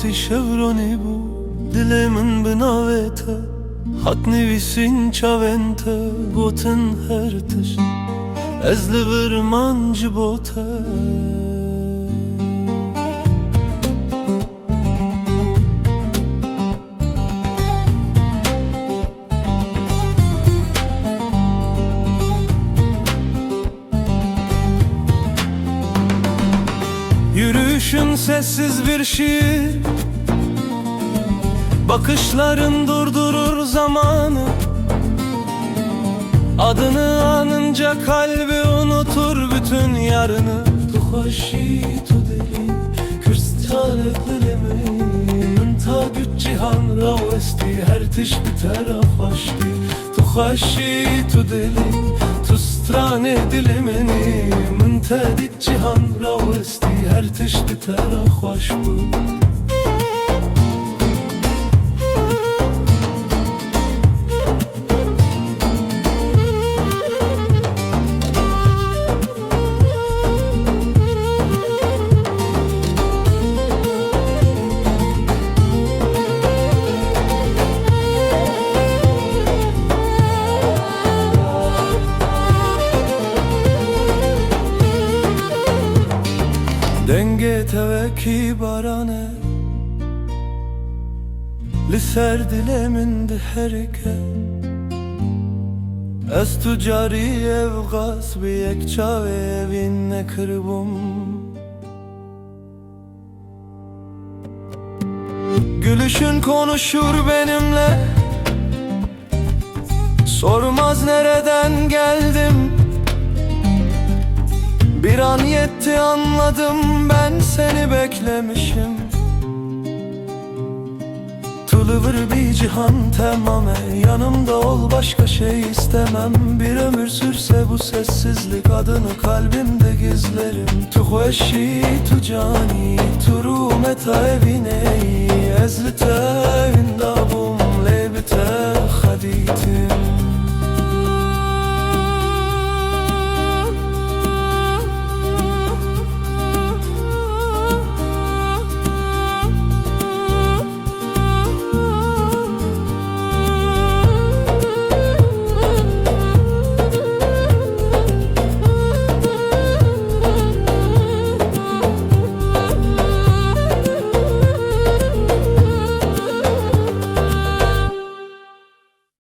ti chevroni bu dilimin binavete hat nivisin çavente gotin her tiş ezli bir mancı bote. Yürüyüşün sessiz bir şiir, bakışların durdurur zamanı. Adını anınca kalbi unutur bütün yarını. Tu hoşi tu deli, kırstale dilimi. Mınta güç cihan ravesti, her tiş biter aflaşti. Tu hoşi tu deli, tu strane dilimini. Mınta güç cihan ravesti, her tiş biter aflaş bu. Denge teveki barane Liser dilemin de herike Ez tucari ev gasbi yekça ve evinne kırbum. Gülüşün konuşur benimle, sormaz nereden geldim. Bir an yetti anladım, ben seni beklemişim. Tılıvır bir cihan temame, yanımda ol başka şey istemem. Bir ömür sürse bu sessizlik, adını kalbimde gizlerim. Tu hoşi tu cani, tu rumeta evineyi, ezli